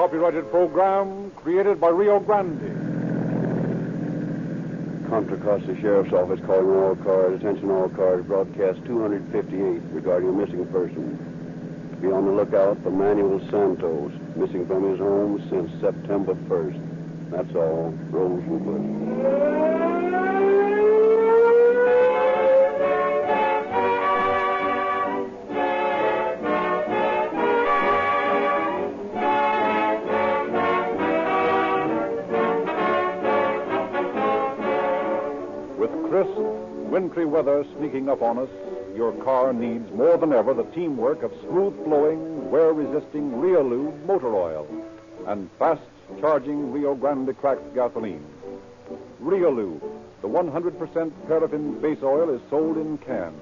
copyrighted program created by Rio Grande. Contra Costa Sheriff's Office calling all cars. Attention all cars. Broadcast 258 regarding a missing person. Be on the lookout for Manuel Santos, missing from his home since September 1st. That's all. Rosenquist. Crisp, wintry weather sneaking up on us, your car needs more than ever the teamwork of smooth-flowing, wear-resisting Riolube motor oil and fast-charging Rio Grande cracked gasoline. Riolube, the 100% paraffin base oil, is sold in cans,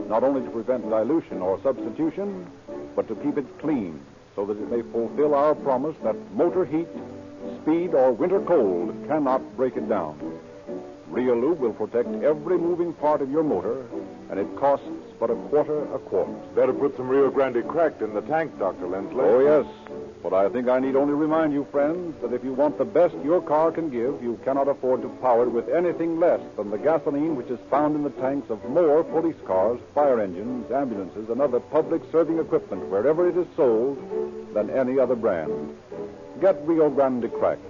not only to prevent dilution or substitution, but to keep it clean so that it may fulfill our promise that motor heat, speed, or winter cold cannot break it down. Riolube will protect every moving part of your motor, and it costs but a quarter a quart. Better put some Rio Grande cracked in the tank, Dr. Lindsley. Oh, yes. But I think I need only remind you, friends, that if you want the best your car can give, you cannot afford to power it with anything less than the gasoline which is found in the tanks of more police cars, fire engines, ambulances, and other public serving equipment wherever it is sold than any other brand. Get Rio Grande cracked.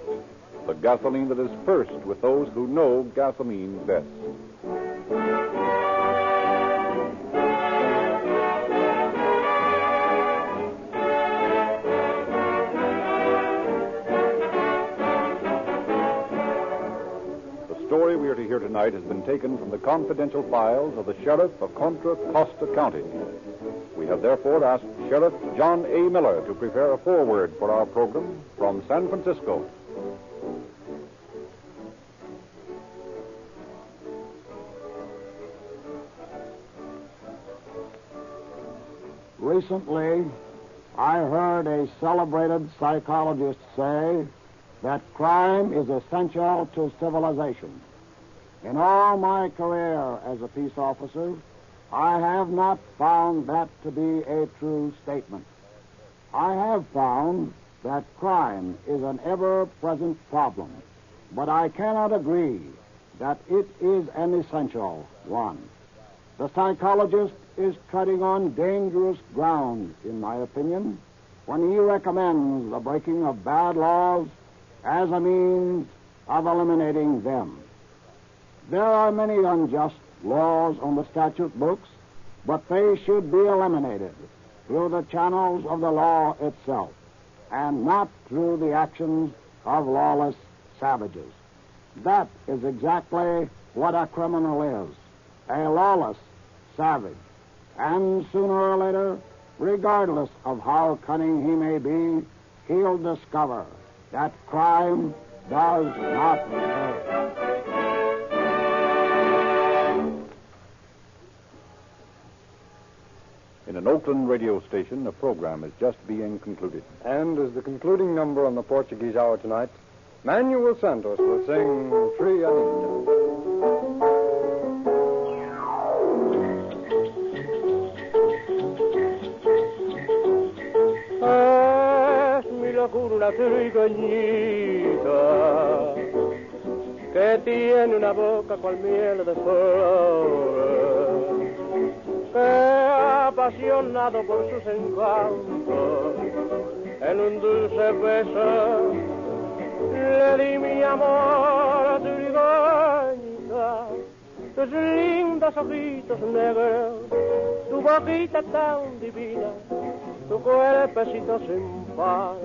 The gasoline that is first with those who know gasoline best. The story we are to hear tonight has been taken from the confidential files of the Sheriff of Contra Costa County. We have therefore asked Sheriff John A. Miller to prepare a foreword for our program from San Francisco. Recently, I heard a celebrated psychologist say that crime is essential to civilization. In all my career as a peace officer, I have not found that to be a true statement. I have found that crime is an ever-present problem, but I cannot agree that it is an essential one. The psychologist is treading on dangerous ground, in my opinion, when he recommends the breaking of bad laws as a means of eliminating them. There are many unjust laws on the statute books, but they should be eliminated through the channels of the law itself, and not through the actions of lawless savages. That is exactly what a criminal is, a lawless savage. And sooner or later, regardless of how cunning he may be, he'll discover that crime does not pay. In an Oakland radio station, a program is just being concluded. And as the concluding number on the Portuguese hour tonight, Manuel Santos will sing Trianita. Una trigueñita que tiene una boca cual miel de flor, que apasionado por sus encantos en un dulce beso le di mi amor trigueñita, tus lindos ojitos negros, tu boquita tan divina, tu cuerpecito sin par.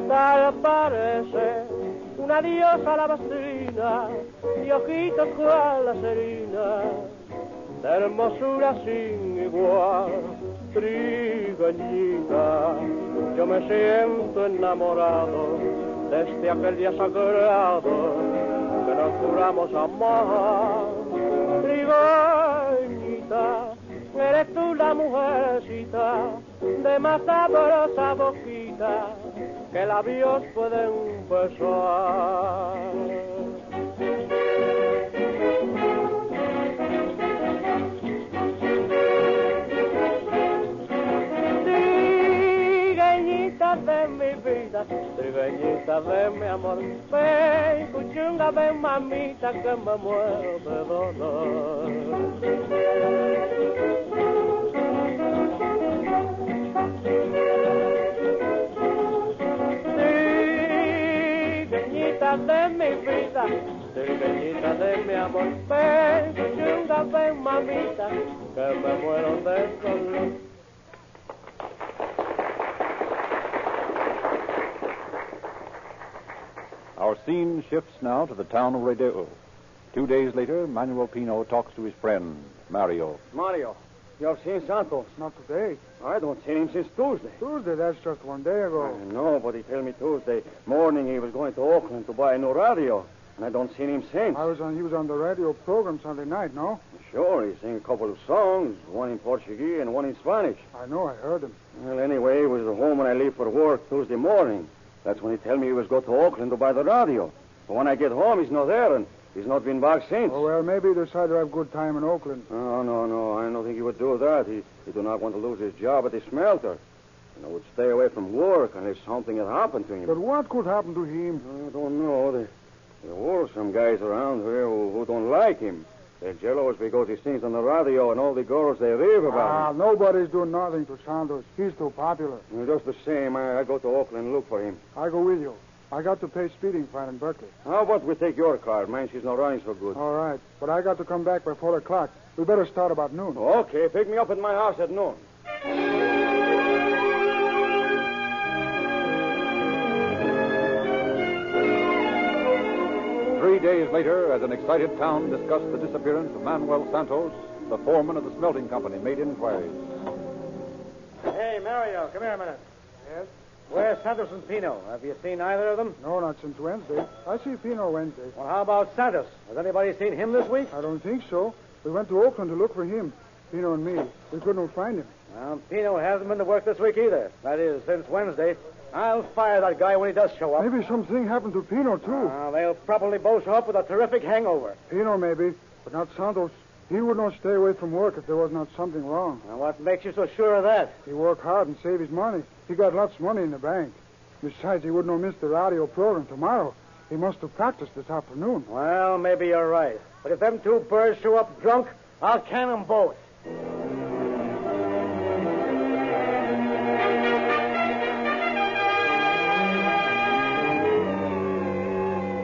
Tal parece una diosa alabastrina y ojitos cual la serina, de hermosura sin igual, trigueñita. Yo me siento enamorado desde aquel día sagrado que nos juramos amar. Trigueñita, eres tú la mujercita de más sabrosa boquita que labios pueden besar. Trigueñita de de mi vida, trigueñita de mi amor. Ven, cuchunga, ven, mamita, que me muero de dolor. Trigueñita de mi vida, trigueñita de mi amor. Ven, cuchunga, ven, mamita, que me muero de dolor. Our scene shifts now to the town of Rodeo. 2 days later, Manuel Pino talks to his friend, Mario. Mario, you have seen Santos? Not today. I don't see him since Tuesday. Tuesday, that's just 1 day ago. No, but he told me Tuesday morning he was going to Oakland to buy a new radio, and I don't seen him since. He was on the radio program Sunday night, no? Sure, he sang a couple of songs, one in Portuguese and one in Spanish. I know, I heard him. Well, anyway, he was at home when I leave for work Tuesday morning. That's when he told me he was going to Oakland to buy the radio. But when I get home, he's not there, and he's not been back since. Oh, well, maybe he decided to have good time in Oakland. No. I don't think he would do that. He do not want to lose his job at the smelter. You know, would stay away from work unless something had happened to him. But what could happen to him? I don't know. There were some guys around here who don't like him. They're jealous because he sings on the radio and all the girls they rave about him. Nobody's doing nothing to Santos. He's too popular. Just the same, I go to Oakland and look for him. I go with you. I got to pay speeding fine in Berkeley. How about we take your car? Mine, she's not running so good. All right. But I got to come back by 4 o'clock. We better start about noon. Okay, pick me up at my house at noon. 3 days later, as an excited town discussed the disappearance of Manuel Santos, the foreman of the smelting company made inquiries. Hey, Mario, come here a minute. Yes? Where's Santos and Pino? Have you seen either of them? No, not since Wednesday. I see Pino Wednesday. Well, how about Santos? Has anybody seen him this week? I don't think so. We went to Oakland to look for him, Pino and me. We couldn't find him. Well, Pino hasn't been to work this week either. That is, since Wednesday. I'll fire that guy when he does show up. Maybe something happened to Pino, too. They'll probably both show up with a terrific hangover. Pino, maybe, but not Santos. He would not stay away from work if there was not something wrong. Now, what makes you so sure of that? He worked hard and saved his money. He got lots of money in the bank. Besides, he would not miss the radio program tomorrow. He must have practiced this afternoon. Well, maybe you're right. But if them two birds show up drunk, I'll can them both.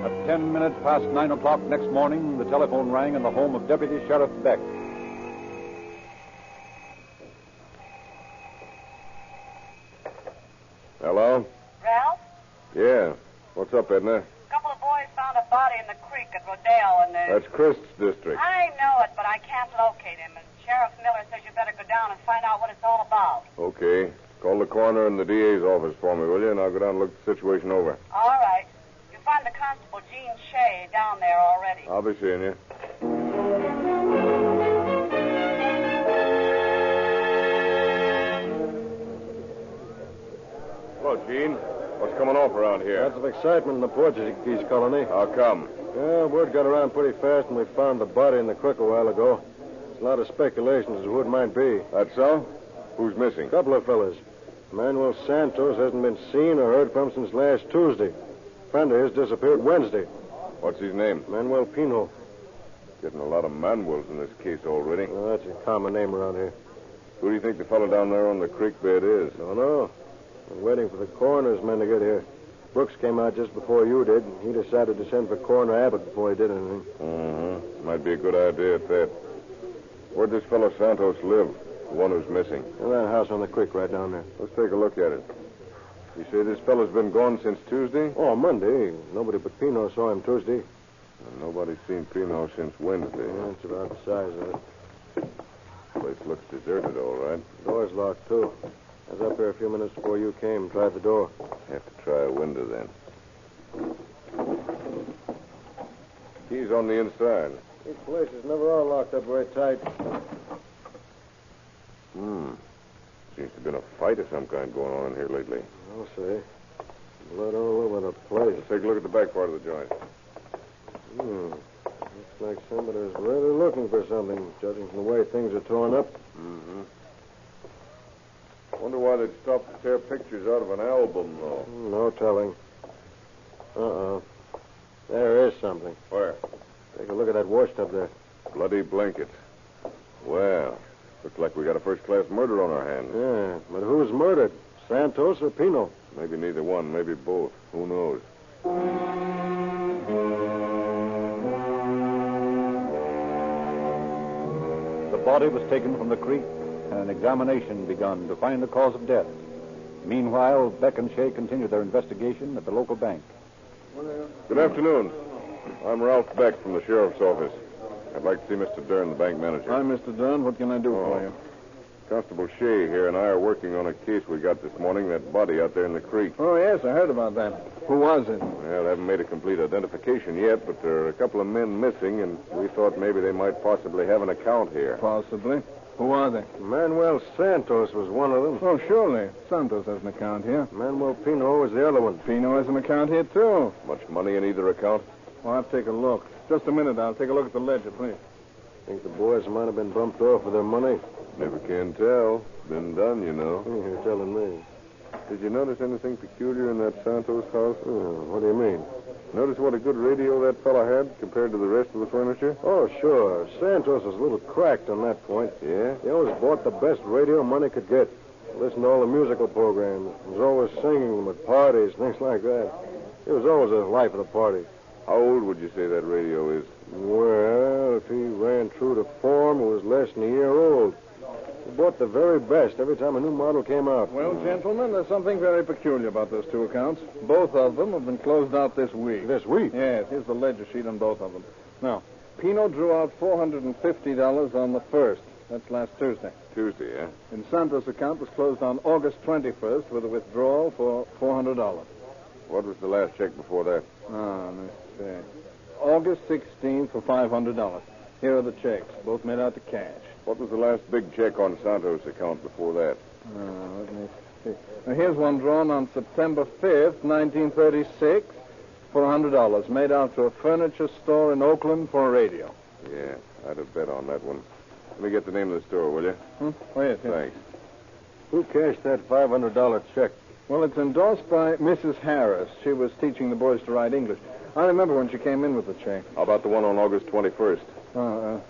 At 10 minutes past 9 o'clock next morning, the telephone rang in the home of Deputy Sheriff Beck. Hello? Ralph? Yeah. What's up, Edna? A couple of boys found a body in the creek at Rodale, and That's Christ's district. I know it, but I can't locate him. And Sheriff Miller says you better go down and find out what it's all about. Okay. Call the coroner and the DA's office for me, will you? And I'll go down and look the situation over. All right. You find the constable, Gene Shea, down there already. I'll be seeing you. Hello, Gene. What's coming off around here? Lots of excitement in the Portuguese colony. How come? Yeah, word got around pretty fast, and we found the body in the creek a while ago. There's a lot of speculation as to who it might be. That so? Who's missing? A couple of fellas. Manuel Santos hasn't been seen or heard from since last Tuesday. Friend of his disappeared Wednesday. What's his name? Manuel Pino. Getting a lot of Manuels in this case already. Well, that's a common name around here. Who do you think the fellow down there on the creek bed is? Don't know. Been waiting for the coroner's men to get here. Brooks came out just before you did, and he decided to send for Coroner Abbott before he did anything. Might be a good idea at that. Where'd this fellow Santos live? The one who's missing. In that house on the creek right down there. Let's take a look at it. You say this fellow's been gone since Tuesday? Oh, Monday. Nobody but Pino saw him Tuesday. And nobody's seen Pino since Wednesday. Yeah, that's about the size of it. Place looks deserted, all right. Door's locked, too. I was up here a few minutes before you came. Tried the door. Have to try a window, then. Key's on the inside. These places never are locked up very tight. Seems to have been a fight of some kind going on in here lately. I'll say. Blood all over the place. Let's take a look at the back part of the joint. Looks like somebody's really looking for something, judging from the way things are torn up. Wonder why they'd stop to tear pictures out of an album, though. No telling. Uh-oh. There is something. Where? Take a look at that washtub there. Bloody blankets. Well, looks like we got a first-class murder on our hands. Yeah, but who's murdered? Santos or Pino? Maybe neither one, maybe both. Who knows? The body was taken from the creek and an examination begun to find the cause of death. Meanwhile, Beck and Shea continued their investigation at the local bank. Good afternoon. I'm Ralph Beck from the sheriff's office. I'd like to see Mr. Dern, the bank manager. Hi, Mr. Dunn. What can I do for you? Constable Shea here and I are working on a case we got this morning, that body out there in the creek. Oh, yes, I heard about that. Who was it? Well, they haven't made a complete identification yet, but there are a couple of men missing, and we thought maybe they might possibly have an account here. Possibly. Who are they? Manuel Santos was one of them. Oh, surely. Santos has an account here. Manuel Pino was the other one. Pino has an account here, too. Much money in either account? Well, I'll take a look. Just a minute. I'll take a look at the ledger, please. Think the boys might have been bumped off with their money. Never can tell. Been done, you know. You're telling me. Did you notice anything peculiar in that Santos house? What do you mean? Notice what a good radio that fella had compared to the rest of the furniture? Oh, sure. Santos was a little cracked on that point. Yeah? He always bought the best radio money could get. Listened to all the musical programs. He was always singing at parties, things like that. He was always the life of the party. How old would you say that radio is? Well, if he ran true to form, it was less than a year old. He bought the very best every time a new model came out. Well, gentlemen, there's something very peculiar about those two accounts. Both of them have been closed out this week. This week? Yes, here's the ledger sheet on both of them. Now, Pino drew out $450 on the 1st. That's last Tuesday. Tuesday, eh? And Santos' account was closed on August 21st with a withdrawal for $400. What was the last check before that? Let me see. August 16th for $500. Here are the checks, both made out to cash. What was the last big check on Santos' account before that? Let me see. Now, here's one drawn on September 5th, 1936, for $100, made out to a furniture store in Oakland for a radio. Yeah, I'd have bet on that one. Let me get the name of the store, will you? Oh, yes, yes. Thanks. Who cashed that $500 check? Well, it's endorsed by Mrs. Harris. She was teaching the boys to write English. I remember when she came in with the check. How about the one on August 21st? Well,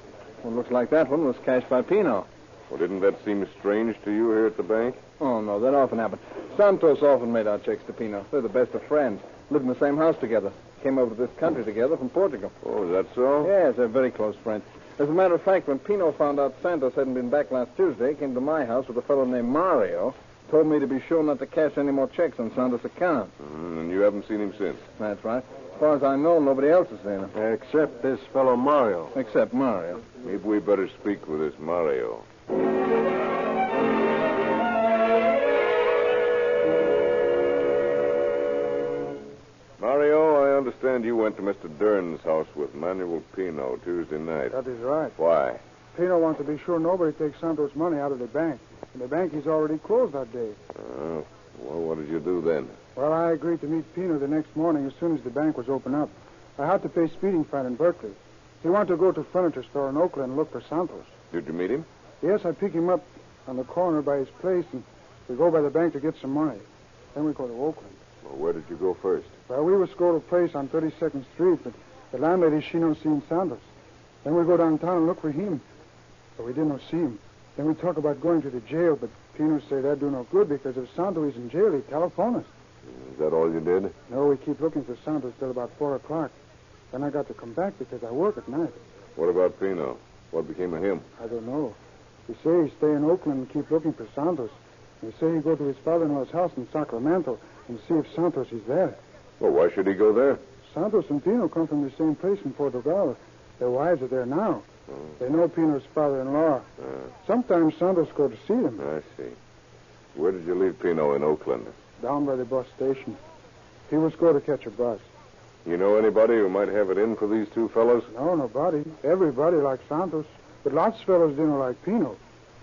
looks like that one was cashed by Pino. Well, didn't that seem strange to you here at the bank? Oh, no, that often happened. Santos often made out checks to Pino. They're the best of friends. Lived in the same house together. Came over to this country together from Portugal. Oh, is that so? Yes, they're very close friends. As a matter of fact, when Pino found out Santos hadn't been back last Tuesday, he came to my house with a fellow named Mario, told me to be sure not to cash any more checks on Santos' account. And you haven't seen him since? That's right. As far as I know, nobody else has seen him. Except this fellow Mario. Except Mario. Maybe we better speak with this Mario. Mario, I understand you went to Mr. Dern's house with Manuel Pino Tuesday night. That is right. Why? Pino wants to be sure nobody takes Santos' money out of the bank. And the bank is already closed that day. Well, what did you do then? Well, I agreed to meet Pino the next morning as soon as the bank was open up. I had to pay speeding fine in Berkeley. He wanted to go to a furniture store in Oakland and look for Santos. Did you meet him? Yes, I pick him up on the corner by his place, and we go by the bank to get some money. Then we go to Oakland. Well, where did you go first? Well, we was go to a place on 32nd Street, but the landlady, she no seen Santos. Then we go downtown and look for him, but we didn't see him. Then we talk about going to the jail, but Pino say that do no good because if Santos is in jail, he telephone us. Is that all you did? No, we keep looking for Santos till about 4 o'clock. Then I got to come back because I work at night. What about Pino? What became of him? I don't know. He say he stay in Oakland and keep looking for Santos. He say he go to his father-in-law's house in Sacramento and see if Santos is there. Well, why should he go there? Santos and Pino come from the same place in Portugal. Their wives are there now. They know Pino's father-in-law. Sometimes Santos go to see them. I see. Where did you leave Pino in Oakland? Down by the bus station. He was going to catch a bus. You know anybody who might have it in for these two fellows? No, nobody. Everybody likes Santos. But lots of fellows didn't like Pino.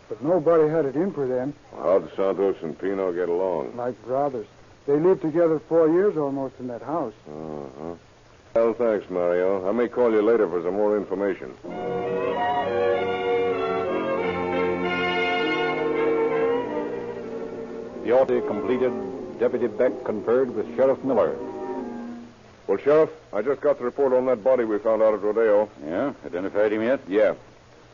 But nobody had it in for them. How did Santos and Pino get along? Like brothers. They lived together 4 years almost in that house. Uh-huh. Well, thanks, Mario. I may call you later for some more information. The audit completed, Deputy Beck conferred with Sheriff Miller. Well, Sheriff, I just got the report on that body we found out at Rodeo. Yeah? Identified him yet? Yeah.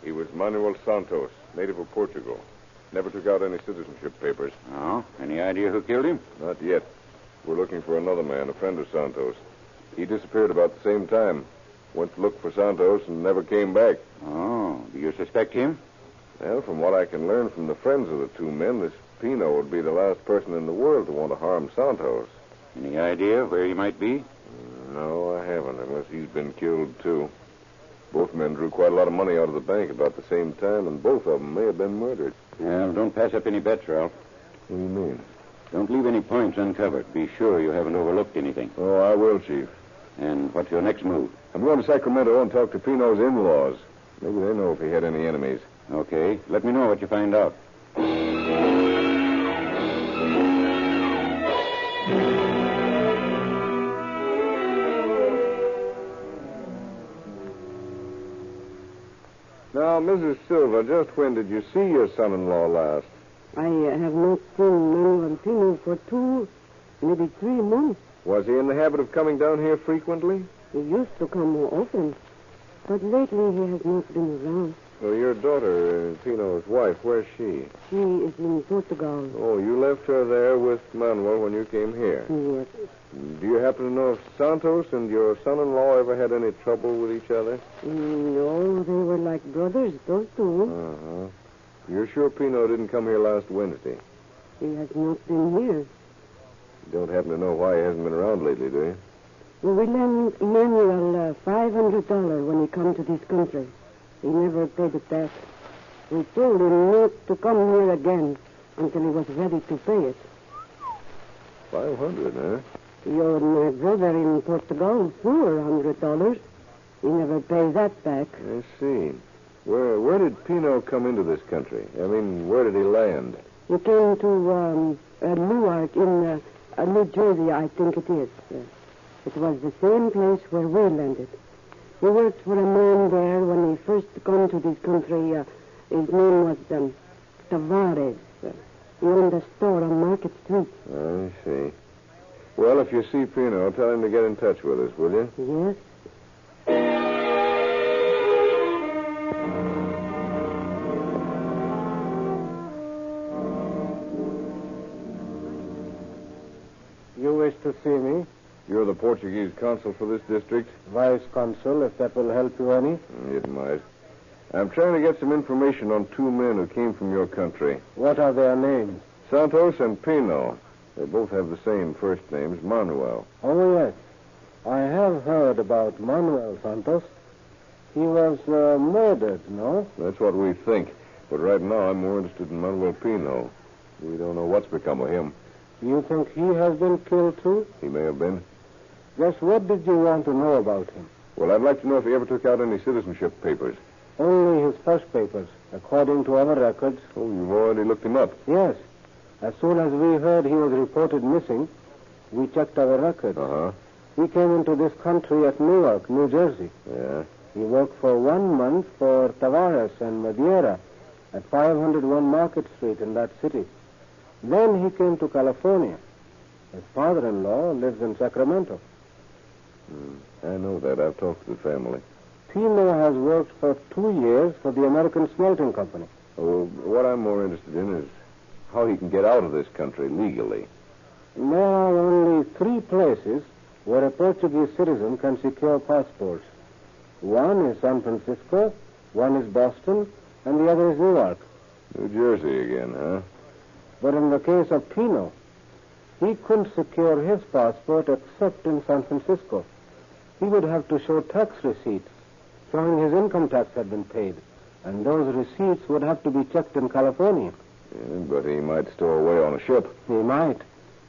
He was Manuel Santos, native of Portugal. Never took out any citizenship papers. Oh? Any idea who killed him? Not yet. We're looking for another man, a friend of Santos. He disappeared about the same time. Went to look for Santos and never came back. Oh, do you suspect him? Well, from what I can learn from the friends of the two men, this Pino would be the last person in the world to want to harm Santos. Any idea where he might be? No, I haven't, unless he's been killed, too. Both men drew quite a lot of money out of the bank about the same time, and both of them may have been murdered. Well, don't pass up any bets, Ralph. What do you mean? Don't leave any points uncovered. Be sure you haven't overlooked anything. Oh, I will, Chief. And what's your next move? I'm going to Sacramento and talk to Pino's in-laws. Maybe they know if he had any enemies. Okay. Let me know what you find out. Now, Mrs. Silva, just when did you see your son-in-law last? I have not seen Manuel Pino for 2, maybe 3 months. Was he in the habit of coming down here frequently? He used to come more often, but lately he has not been around. Well, your daughter, Pino's wife, where's she? She is in Portugal. Oh, you left her there with Manuel when you came here? Yes. Do you happen to know if Santos and your son-in-law ever had any trouble with each other? No, they were like brothers, those two. Uh-huh. You're sure Pino didn't come here last Wednesday? He has not been here. You don't happen to know why he hasn't been around lately, do you? Well, we lent Manuel $500 when he come to this country. He never paid it back. We told him not to come here again until he was ready to pay it. 500, huh? He owed my brother in Portugal $400. He never paid that back. I see. Where did Pino come into this country? I mean, where did he land? He came to Newark in New Jersey, I think it is. It was the same place where we landed. He worked for a man there when he first come to this country. His name was Tavares. He owned a store on Market Street. I see. Well, if you see Pino, tell him to get in touch with us, will you? Yes. You wish to see me? You're the Portuguese consul for this district? Vice consul, if that will help you any. It might. I'm trying to get some information on 2 men who came from your country. What are their names? Santos and Pino. They both have the same first names, Manuel. Oh, yes. I have heard about Manuel Santos. He was murdered, no? That's what we think. But right now, I'm more interested in Manuel Pino. We don't know what's become of him. You think he has been killed, too? He may have been. Just what did you want to know about him? Well, I'd like to know if he ever took out any citizenship papers. Only his first papers, according to our records. Oh, you've already looked him up? Yes. As soon as we heard he was reported missing, we checked our records. Uh-huh. He came into this country at Newark, New Jersey. Yeah. He worked for 1 month for Tavares and Madeira at 501 Market Street in that city. Then he came to California. His father-in-law lives in Sacramento. I know that. I've talked to the family. Pino has worked for 2 years for the American Smelting Company. Oh, what I'm more interested in is how he can get out of this country legally. There are only 3 places where a Portuguese citizen can secure passports. One is San Francisco, one is Boston, and the other is Newark. New Jersey again, huh? But in the case of Pino, he couldn't secure his passport except in San Francisco. He would have to show tax receipts showing his income tax had been paid, and those receipts would have to be checked in California. Yeah, but he might stow away on a ship. He might.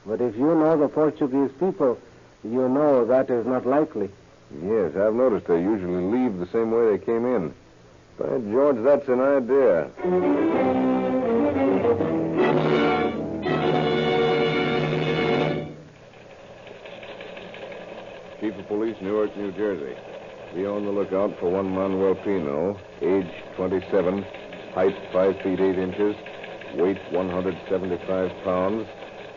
But if you know the Portuguese people, you know that is not likely. Yes, I've noticed they usually leave the same way they came in. By George, that's an idea. Chief of Police, Newark, New Jersey. Be on the lookout for one Manuel Pino, age 27, height 5 feet 8 inches, weight 175 pounds,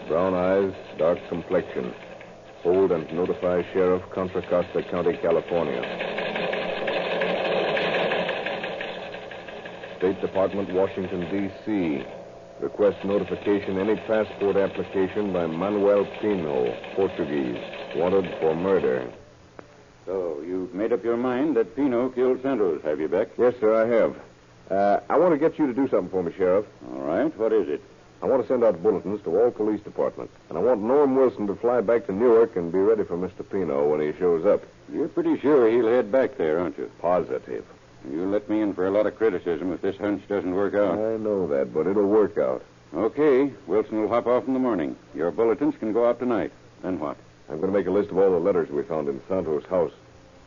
brown eyes, dark complexion. Hold and notify Sheriff, Contra Costa County, California. State Department, Washington, D.C. Request notification any passport application by Manuel Pino, Portuguese, wanted for murder. So, you've made up your mind that Pino killed Santos, have you, Beck? Yes, sir, I have. I want to get you to do something for me, Sheriff. All right. What is it? I want to send out bulletins to all police departments. And I want Norm Wilson to fly back to Newark and be ready for Mr. Pino when he shows up. You're pretty sure he'll head back there, aren't you? Positive. You'll let me in for a lot of criticism if this hunch doesn't work out. I know that, but it'll work out. Okay. Wilson will hop off in the morning. Your bulletins can go out tonight. Then what? I'm going to make a list of all the letters we found in Santos' house.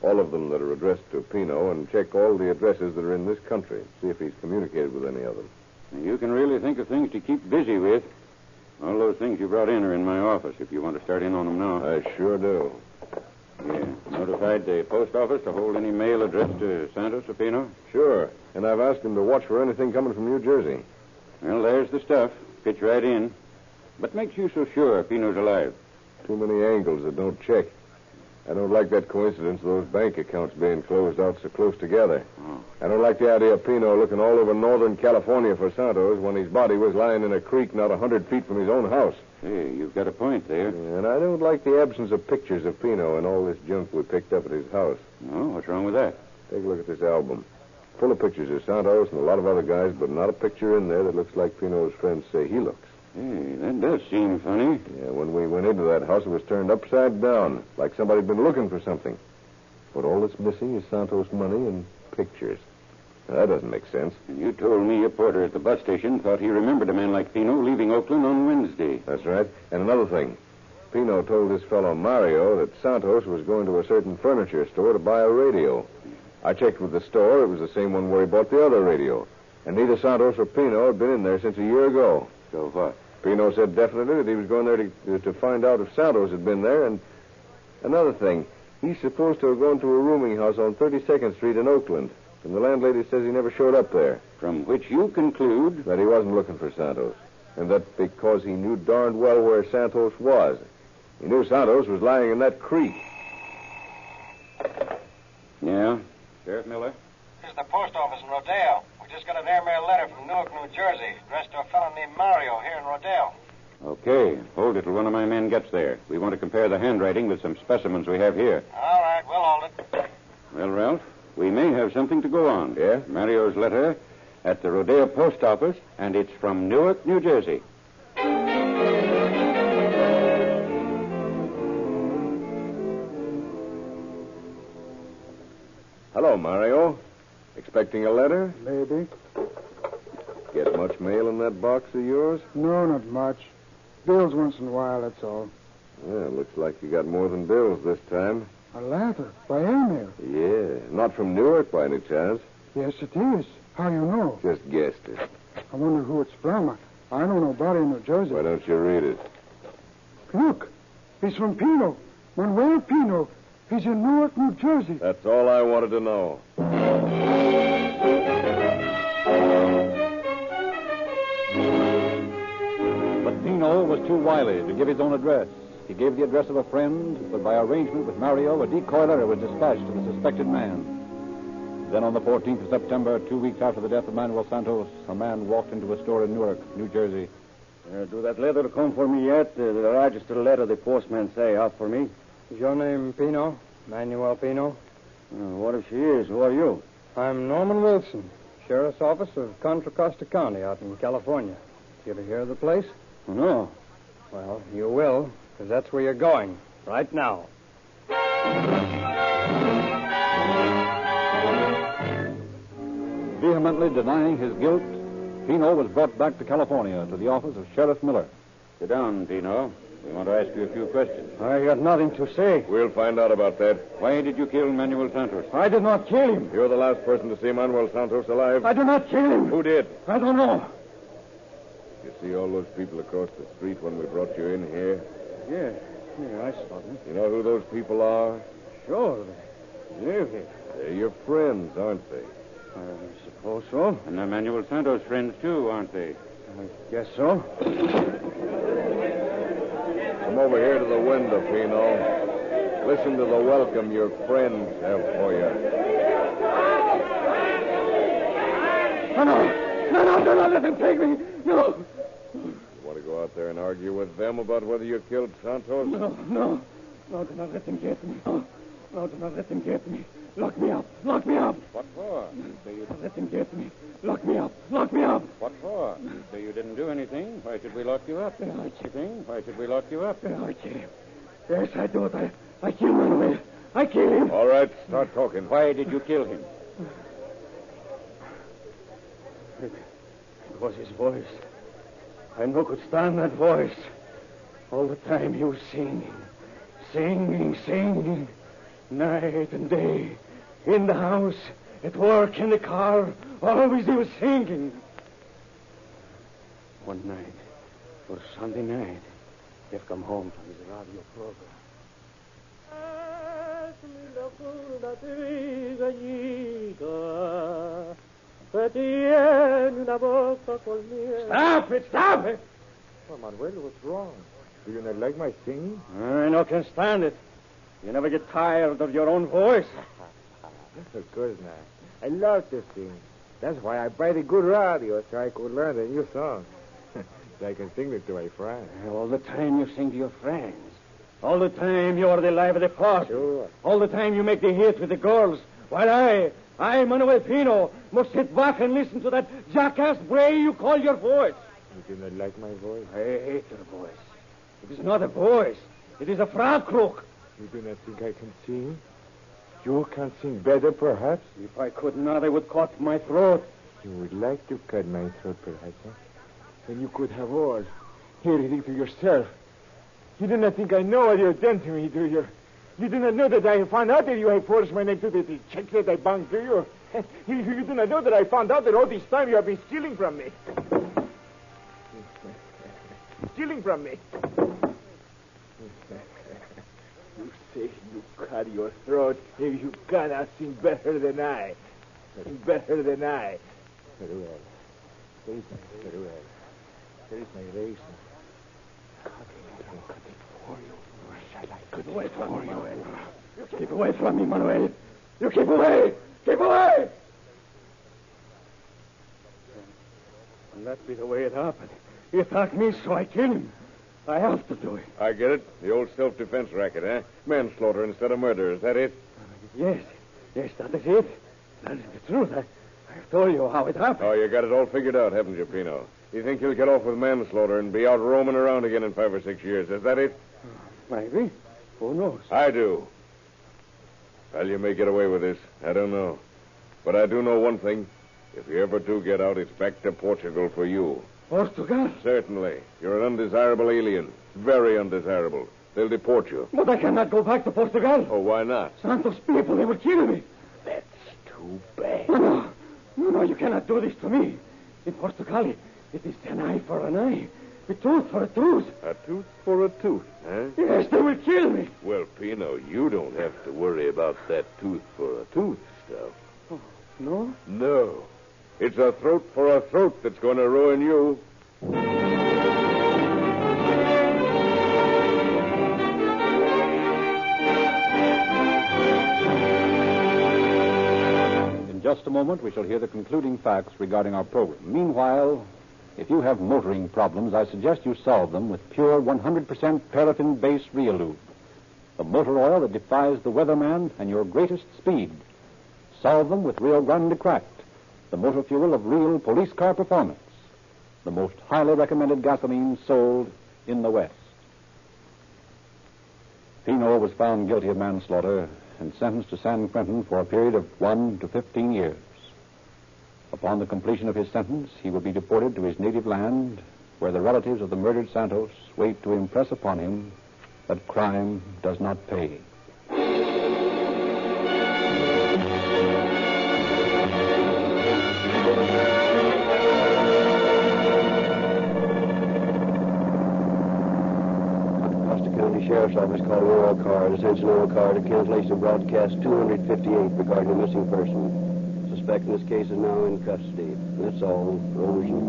All of them that are addressed to Pino, and check all the addresses that are in this country. See if he's communicated with any of them. You can really think of things to keep busy with. All those things you brought in are in my office, if you want to start in on them now. I sure do. Yeah. Notified the post office to hold any mail addressed to Santos or Pino? Sure. And I've asked him to watch for anything coming from New Jersey. Well, there's the stuff. Fits right in. What makes you so sure Pino's alive? Too many angles that don't check. I don't like that coincidence of those bank accounts being closed out so close together. Oh. I don't like the idea of Pino looking all over northern California for Santos when his body was lying in a creek not 100 feet from his own house. Hey, you've got a point there. And I don't like the absence of pictures of Pino and all this junk we picked up at his house. No, what's wrong with that? Take a look at this album. Full of pictures of Santos and a lot of other guys, but not a picture in there that looks like Pino's friends say he looks. Hey, that does seem funny. Yeah, when we went into that house, it was turned upside down, like somebody'd been looking for something. But all that's missing is Santos' money and pictures. Now, that doesn't make sense. And you told me a porter at the bus station thought he remembered a man like Pino leaving Oakland on Wednesday. That's right. And another thing. Pino told this fellow Mario that Santos was going to a certain furniture store to buy a radio. I checked with the store. It was the same one where he bought the other radio. And neither Santos or Pino had been in there since a year ago. So what? Pino said definitely that he was going there to find out if Santos had been there. And another thing, he's supposed to have gone to a rooming house on 32nd Street in Oakland. And the landlady says he never showed up there. From which you conclude that he wasn't looking for Santos. And that because he knew darned well where Santos was. He knew Santos was lying in that creek. Yeah? Sheriff Miller? This is the post office in Rodeo. We just got an airmail letter from Newark, New Jersey, addressed to a fellow named Mario here in Rodeo. Okay. Hold it till one of my men gets there. We want to compare the handwriting with some specimens we have here. All right, we'll hold it. Well, Ralph, we may have something to go on. Yeah? Mario's letter at the Rodeo post office, and it's from Newark, New Jersey. Hello, Mario. Expecting a letter? Maybe. Get much mail in that box of yours? No, not much. Bills once in a while, that's all. Yeah, looks like you got more than bills this time. A letter? By airmail? Yeah. Not from Newark by any chance? Yes, it is. How you know? Just guessed it. I wonder who it's from. I know nobody in New Jersey. Why don't you read it? Look. It's from Pino. Manuel Pino. He's in Newark, New Jersey. That's all I wanted to know. But Pino was too wily to give his own address. He gave the address of a friend, but by arrangement with Mario, a decoy letter was dispatched to the suspected man. Then on the 14th of September, 2 weeks after the death of Manuel Santos, a man walked into a store in Newark, New Jersey. Do that letter come for me yet? The registered letter the postman say out for me. Is your name Pino? Manuel Pino? What if she is? Who are you? I'm Norman Wilson, Sheriff's Office of Contra Costa County out in California. You ever hear of the place? No. Well, you will, because that's where you're going, right now. Vehemently denying his guilt, Pino was brought back to California to the office of Sheriff Miller. Sit down, Pino. We want to ask you a few questions. I got nothing to say. We'll find out about that. Why did you kill Manuel Santos? I did not kill him. You're the last person to see Manuel Santos alive. I did not kill him. Who did? I don't know. You see all those people across the street when we brought you in here? Yeah, I saw them. You know who those people are? Sure, they live here. They're your friends, aren't they? I suppose so. And they're Manuel Santos' friends, too, aren't they? I guess so. Come over here to the window, Pino. Listen to the welcome your friends have for you. No, don't let them take me. No. You want to go out there and argue with them about whether you killed Santos? No, do not let them get me. No, do not let them get me. Lock me up. What for? You say you Don't let them get me. Lock me up. What for? You say you didn't do anything. Why should we lock you up? Anything? Why should we lock you up? I kill him. Yes, I do it. I kill Manuel. I kill him. All right, start talking. Why did you kill him? It was his voice. I no could stand that voice. All the time he was singing. Night and day. In the house, at work, in the car. Always he was singing. One night, or Sunday night, he'd come home from his radio program. Stop it! Oh, Manuel, what's wrong? Do you not like my singing? I no can stand it. You never get tired of your own voice. Of course not. I love to sing. That's why I buy the good radio, so I could learn a new song. So I can sing it to my friends. All the time you sing to your friends. All the time you are the life of the party. Sure. All the time you make the hit with the girls. While I, Manuel Pino, must sit back and listen to that jackass way you call your voice. You do not like my voice? I hate your voice. It is not a voice. It is a frog croak. You do not think I can sing? You can sing better, perhaps? If I could not, I would cut my throat. You would like to cut my throat, perhaps, huh? Then you could have all. Here, you think to yourself. You do not think I know what you have done to me, do you? You do not know that I found out that you have forged my name to the checks that I banged to you. You do not know that I found out that all this time you have been stealing from me. Stealing from me. You say you cut your throat if you cannot sing better than I. Better than I. Very well. Very well. There is my razor. Cut it for you. Or shall I cut Away it from for me, you? Manuel. You keep away from me, Manuel. You keep away. Keep away. And that be the way it happened. He attacked me, so I killed him. I have to do it. I get it. The old self-defense racket, eh? Manslaughter instead of murder. Is that it? Yes, that is it. That is the truth. I've told you how it happened. Oh, you got it all figured out, haven't you, Pino? You think you'll get off with manslaughter and be out roaming around again in 5 or 6 years. Is that it? Maybe. Who knows? I do. Well, you may get away with this. I don't know. But I do know one thing. If you ever do get out, it's back to Portugal for you. Portugal? Certainly. You're an undesirable alien. Very undesirable. They'll deport you. But I cannot go back to Portugal. Oh, why not? Santos people, they will kill me. That's too bad. No, you cannot do this to me. In Portugal, it is an eye for an eye. A tooth for a tooth. A tooth for a tooth, huh? Yes, they will kill me. Well, Pino, you don't have to worry about that tooth for a tooth stuff. Oh, no? No. It's a throat for a throat that's going to ruin you. In just a moment, we shall hear the concluding facts regarding our program. Meanwhile, if you have motoring problems, I suggest you solve them with pure 100% paraffin-based Realube, the motor oil that defies the weatherman and your greatest speed. Solve them with Rio Grande Cracked, the motor fuel of real police car performance, the most highly recommended gasoline sold in the West. Pino was found guilty of manslaughter and sentenced to San Quentin for a period of 1 to 15 years. Upon the completion of his sentence, he will be deported to his native land, where the relatives of the murdered Santos wait to impress upon him that crime does not pay. Sheriff's Office calling all cars. Attention all cars to cancellation broadcast 258 regarding a missing person. Suspect in this case is now in custody. That's all. Over and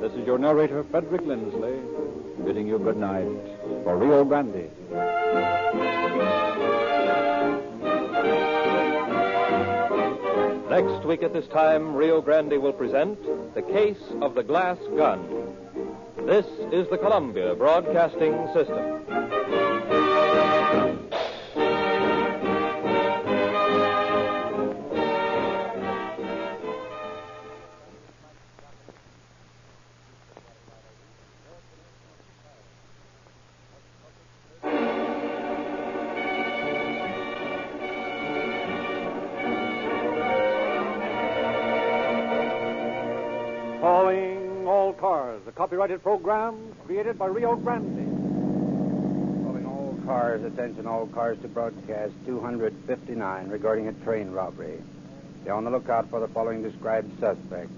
This is your narrator, Frederick Lindsley, bidding you good night for Rio Grande. Next week at this time, Rio Grande will present The Case of the Glass Gun. This is the Columbia Broadcasting System. Calling all cars, a copyrighted program created by Rio Grande. Calling all cars, attention all cars to broadcast 259 regarding a train robbery. Be on the lookout for the following described suspect.